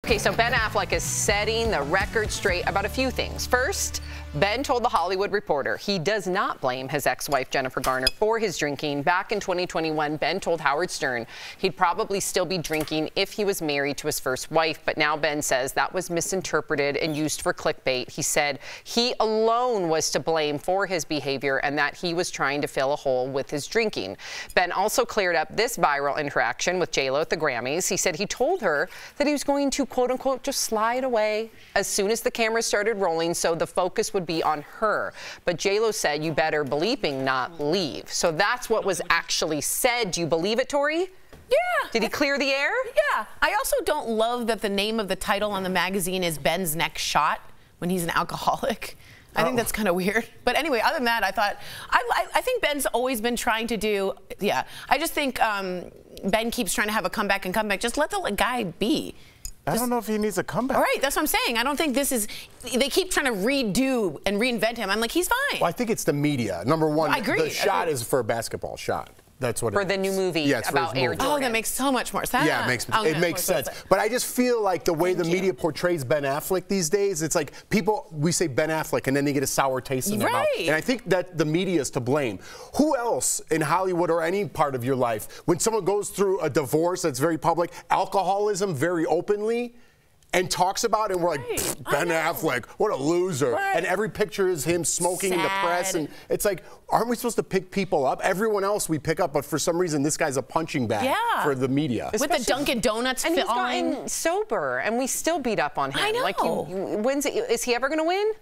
Okay, so Ben Affleck is setting the record straight about a few things. First, Ben told The Hollywood Reporter he does not blame his ex-wife Jennifer Garner for his drinking. Back in 2021, Ben told Howard Stern he'd probably still be drinking if he was married to his first wife, but now Ben says that was misinterpreted and used for clickbait. He said he alone was to blame for his behavior and that he was trying to fill a hole with his drinking. Ben also cleared up this viral interaction with J-Lo at the Grammys. He said he told her that he was going to, quote unquote, just slide away as soon as the cameras started rolling so the focus would be on her. But J-Lo said, you better bleeping not leave. So that's what was actually said. Do you believe it, Tori? Yeah. Did he clear the air? Yeah. I also don't love that the name of the title on the magazine is Ben's Next Shot when he's an alcoholic. I think that's kind of weird. But anyway, other than that, I thought, I think Ben's always been trying to do, I just think Ben keeps trying to have a comeback and comeback. Just let the guy be. I don't know if he needs a comeback. All right, that's what I'm saying. I don't think this is, they keep trying to redo and reinvent him. I'm like, he's fine. Well, I think it's the media. Number one, I agree. The shot is for a basketball shot. That's what for it the is. new movie about Air Jordan. Oh, that makes so much more sense. Yeah, it makes sense. But I just feel like the way the media portrays Ben Affleck these days, it's like we say Ben Affleck and then they get a sour taste in their mouth. And I think that the media is to blame. Who else in Hollywood or any part of your life, when someone goes through a divorce that's very public, alcoholism very openly, and talks about it, and we're like, Ben Affleck, what a loser. And every picture is him smoking in the press. And it's like, aren't we supposed to pick people up? Everyone else we pick up, but for some reason, this guy's a punching bag for the media. With the Dunkin' Donuts and he's gotten sober, and we still beat up on him. I know. Like, is he ever going to win?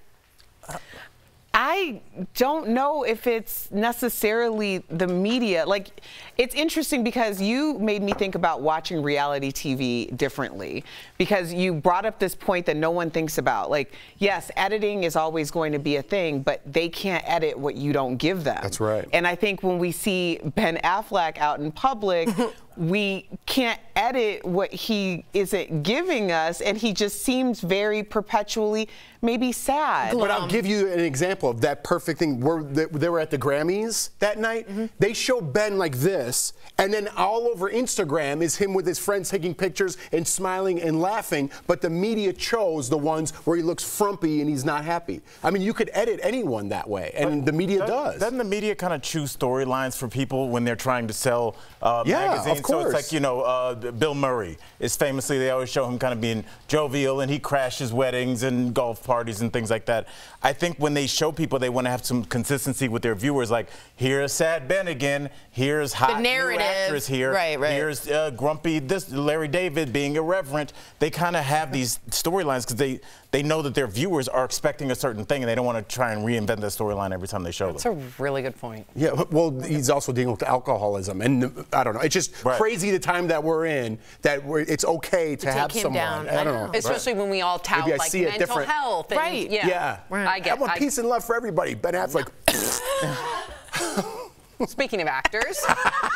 I don't know if it's necessarily the media. Like, it's interesting because you made me think about watching reality TV differently, because you brought up this point that no one thinks about. Like, yes, editing is always going to be a thing, but they can't edit what you don't give them. That's right. And I think when we see Ben Affleck out in public, we can't edit what he isn't giving us, and he just seems very perpetually maybe sad. But I'll give you an example of that perfect thing. They were at the Grammys that night. They show Ben like this, and then all over Instagram is him with his friends taking pictures and smiling and laughing, but the media chose the ones where he looks frumpy and he's not happy. I mean, you could edit anyone that way, and the media does. Doesn't the media kind of choose storylines for people when they're trying to sell magazines? Of course. So it's like, you know, Bill Murray is famously, they always show him kind of being jovial, and he crashes weddings and golf parties and things like that. I think when they show people, they want to have some consistency with their viewers, like, here's sad Ben again, here's hot new actress here, here's grumpy Larry David being irreverent. They kind of have these storylines because they know that their viewers are expecting a certain thing, and they don't want to try and reinvent the storyline every time they show them. That's a really good point. Yeah, well, he's also dealing with alcoholism, and I don't know. It's just crazy the time that we're in, that it's okay to have someone. I don't know. Especially when we all tout like mental health. And, Yeah. I want peace and love for everybody. Ben Affleck. Speaking of actors,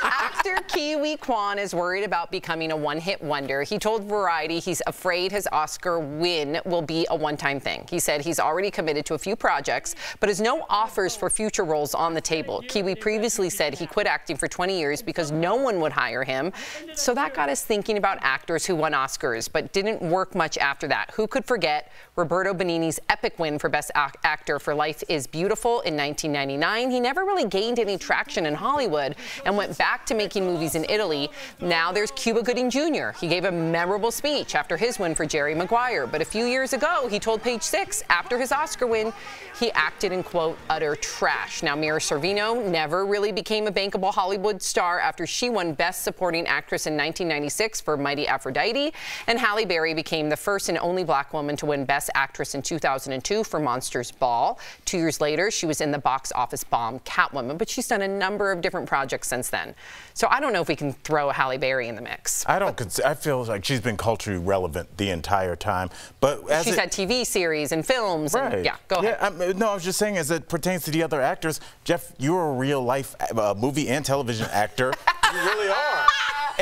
actor Ke Huy Quan is worried about becoming a one-hit wonder. He told Variety he's afraid his Oscar win will be a one-time thing. He said he's already committed to a few projects, but has no offers for future roles on the table. Ke Huy previously said he quit acting for 20 years because no one would hire him. So that got us thinking about actors who won Oscars, but didn't work much after that. Who could forget Roberto Benigni's epic win for Best Actor for Life is Beautiful in 1999? He never really gained any traction in Hollywood and went back to making movies in Italy. Now there's Cuba Gooding Jr. He gave a memorable speech after his win for Jerry Maguire, but a few years ago he told Page Six after his Oscar win he acted in, quote, utter trash. Now Mira Sorvino never really became a bankable Hollywood star after she won Best Supporting Actress in 1996 for Mighty Aphrodite, and Halle Berry became the first and only black woman to win Best Actress in 2002 for Monsters Ball. 2 years later she was in the box office bomb Catwoman, but she's done a number of different projects since then. So I don't know if we can throw a Halle Berry in the mix. I feel like she's been culturally relevant the entire time. But she's had TV series and films. And, yeah, go ahead. No, I was just saying, as it pertains to the other actors, Jeff, you're a real life movie and television actor. You really are.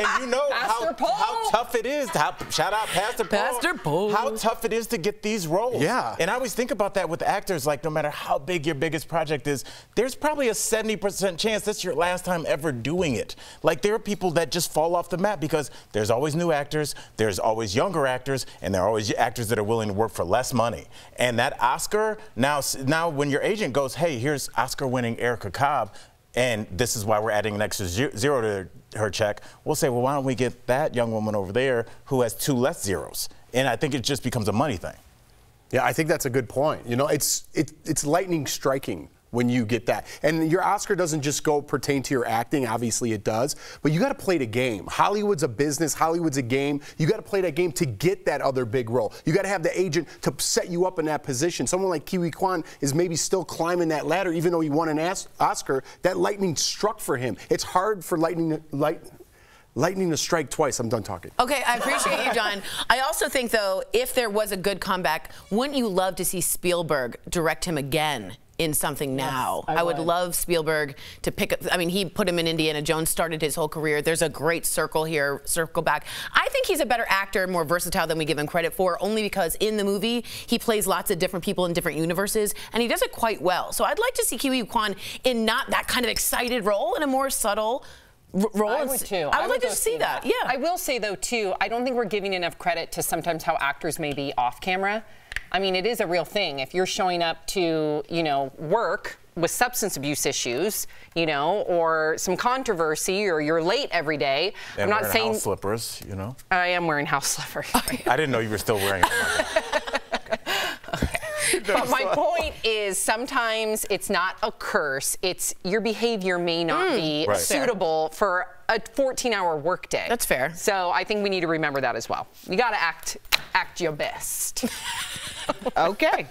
And you know how tough it is. Shout out Pastor Paul. Pastor Paul. How tough it is to get these roles. Yeah. And I always think about that with actors. Like, no matter how big your biggest project is, there's probably a 70% chance that's your last time ever doing it. Like, there are people that just fall off the map because there's always new actors, there's always younger actors, and there are always actors that are willing to work for less money. And that Oscar, now when your agent goes, hey, here's Oscar-winning Ke Huy, and this is why we're adding an extra zero to her check, we'll say, well, why don't we get that young woman over there who has 2 less zeros? And I think it just becomes a money thing. Yeah, I think that's a good point. You know, it's lightning striking when you get that. And your Oscar doesn't just pertain to your acting, obviously it does, but you got to play the game. Hollywood's a business, Hollywood's a game. You got to play that game to get that other big role. You got to have the agent to set you up in that position. Someone like Ke Huy Quan is maybe still climbing that ladder, even though he won an Oscar. That lightning struck for him. It's hard for lightning to strike twice. I'm done talking. Okay, I appreciate you, John. I also think, though, if there was a good comeback, wouldn't you love to see Spielberg direct him again in something now? Yes, I would love Spielberg to pick up. I mean, he put him in Indiana Jones, started his whole career. There's a great circle back. I think he's a better actor, more versatile than we give him credit for, only because in the movie, he plays lots of different people in different universes, and he does it quite well. So I'd like to see Ke Huy Quan in not that kind of excited role, in a more subtle role. I would too. I would like to see that. Yeah. I will say, though, too, I don't think we're giving enough credit to sometimes how actors may be off camera. I mean, it is a real thing. If you're showing up to, you know, work with substance abuse issues, you know, or some controversy, or you're late every day. And I'm not wearing saying house slippers, you know. I am wearing house slippers. I didn't know you were still wearing them. But my point is, sometimes it's not a curse. It's your behavior may not be suitable for a 14-hour workday. That's fair. So I think we need to remember that as well. You got to act your best. Okay.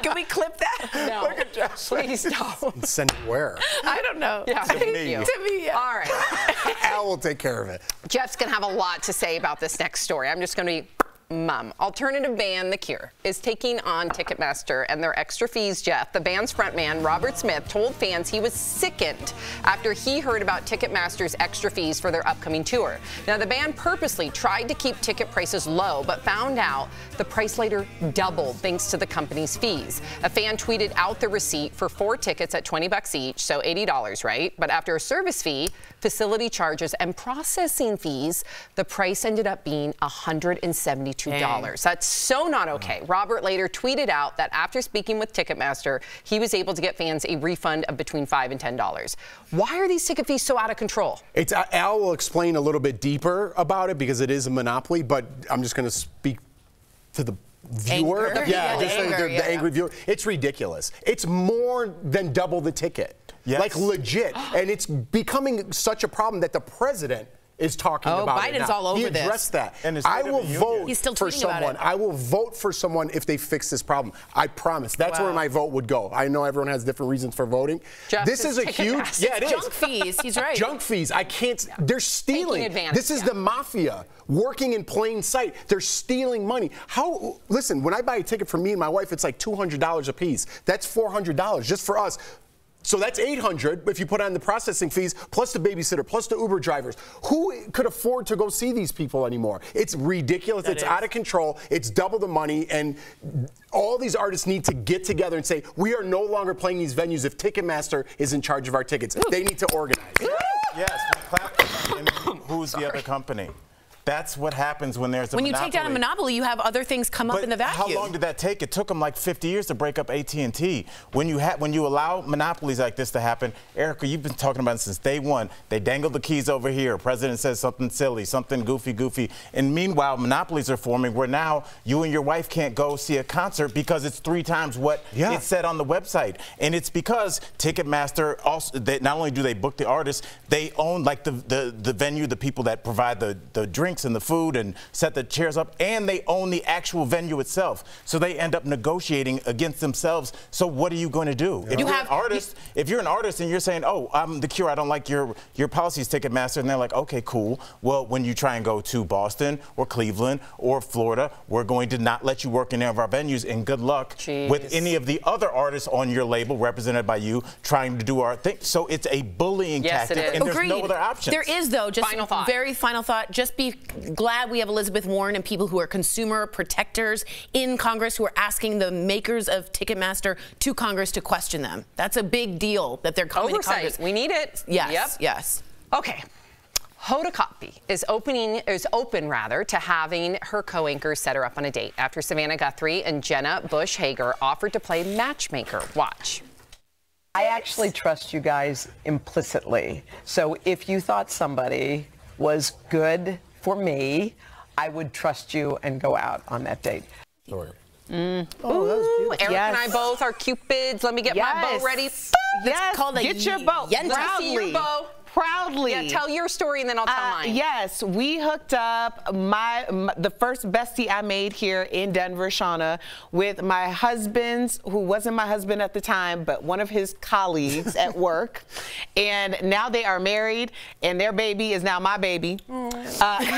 Can we clip that? No. Look at Josh. Please don't. Send it where? I don't know. Yeah, To thank me. you. To me, yeah. All right. Al will take care of it. Jeff's going to have a lot to say about this next story. I'm just going to be mum. Alternative band The Cure is taking on Ticketmaster and their extra fees, Jeff. The band's frontman, Robert Smith, told fans he was sickened after he heard about Ticketmaster's extra fees for their upcoming tour. Now, the band purposely tried to keep ticket prices low, but found out the price later doubled thanks to the company's fees. A fan tweeted out the receipt for 4 tickets at $20 each, so $80, right? But after a service fee, facility charges, and processing fees, the price ended up being $172. That's so not okay. Robert later tweeted out that after speaking with Ticketmaster, he was able to get fans a refund of between $5 and $10. Why are these ticket fees so out of control? Al will explain a little bit deeper about it because it is a monopoly, but I'm just going to speak to the viewer. Anger. Yeah, Yeah, just anger, the angry viewer. It's ridiculous. It's more than double the ticket. Yes. Like legit. And it's becoming such a problem that the president is talking about it Biden's now. all over he this. addressed that. And his I State of will the Union. vote He's still for tweeting about someone. it. I will vote for someone if they fix this problem. I promise. That's where my vote would go. I know everyone has different reasons for voting. Jeff, this is a huge. Yeah, it is. Junk fees. He's right. Junk fees. I can't. They're stealing. Taking advantage, This is the mafia working in plain sight. They're stealing money. How? Listen, when I buy a ticket for me and my wife, it's like $200 a piece. That's $400 just for us. So that's $800 if you put on the processing fees, plus the babysitter, plus the Uber drivers. Who could afford to go see these people anymore? It's ridiculous. It's out of control. It's double the money. And all these artists need to get together and say, we are no longer playing these venues if Ticketmaster is in charge of our tickets. They need to organize. Yes, we clap for them. And who's the other company? That's what happens when there's a When monopoly. you take down a monopoly, you have other things come up in the vacuum. How long did that take? It took them like 50 years to break up AT&T. When you allow monopolies like this to happen, Erica, you've been talking about it since day one. They dangle the keys over here. President says something silly, something goofy. And meanwhile, monopolies are forming where now you and your wife can't go see a concert because it's 3 times what it said on the website. And it's because Ticketmaster also, not only do they book the artists, they own like the venue, the people that provide the drinks drinks and the food and set the chairs up, and they own the actual venue itself. So they end up negotiating against themselves. So what are you going to do? If you're an artist and you're saying, oh, I'm the Cure, I don't like your policies, Ticketmaster, and they're like, okay, cool. Well, when you try and go to Boston or Cleveland or Florida, we're going to not let you work in any of our venues, and good luck with any of the other artists on your label represented by you trying to do our thing. So it's a bullying tactic, and there's no other option. There is, though, just very final thought. Just be glad we have Elizabeth Warren and people who are consumer protectors in Congress who are asking the makers of Ticketmaster to Congress to question them. That's a big deal that they're coming to Congress. We need it. Yes. Yep. Yes. Okay. Hoda Kotb is open to having her co-anchors set her up on a date after Savannah Guthrie and Jenna Bush Hager offered to play matchmaker. Watch. I actually trust you guys implicitly. So if you thought somebody was good for me, I would trust you and go out on that date. Oh, that was beautiful. Eric and I both are Cupids. Let me get my bow ready. Yes, called get your bow. Proudly. Your bow. Proudly. Yeah, tell your story and then I'll tell mine. Yes, we hooked up the first bestie I made here in Denver, Shauna, with my husband's, who wasn't my husband at the time, but one of his colleagues at work. And now they are married, and their baby is now my baby. Shauna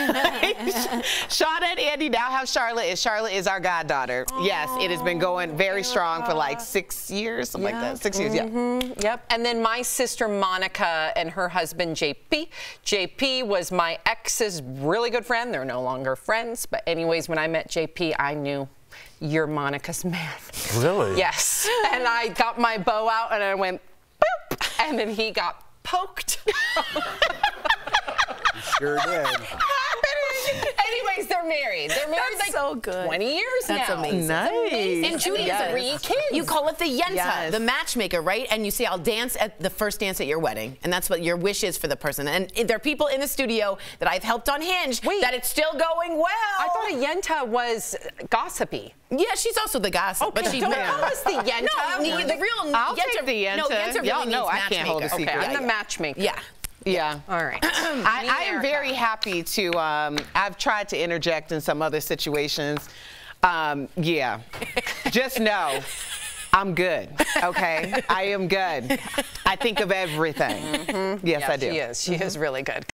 and Andy now have Charlotte, and Charlotte is our goddaughter. Yes, it has been going very strong for like 6 years, something like that. 6 years, Yep. And then my sister Monica and her husband JP. JP was my ex's really good friend. They're no longer friends. But anyways, when I met JP, I knew you're Monica's man. Really? Yes. And I got my bow out and I went boop. And then he got poked. Sure did. Anyways, they're married. They're married That's like so good. 20 years now. That's amazing. Nice. And Judy has 3 kids. You call it the Yenta, the matchmaker, right? And you say, I'll dance at the first dance at your wedding. And that's what your wish is for the person. And there are people in the studio that I've helped on Hinge that it's still going well. I thought a Yenta was gossipy. Yeah, she's also the gossip. Okay, but she's don't call us the Yenta. No, the real I'll Yenta. take the Yenta. No, Yenta really Y'all know means I can't hold a matchmaker. secret. Okay, I'm the matchmaker. Yeah. Yeah. All right. I am very happy to, I've tried to interject in some other situations. Yeah. Just know I'm good, okay? I am good. I think of everything. Yes, I do. She is. She is really good.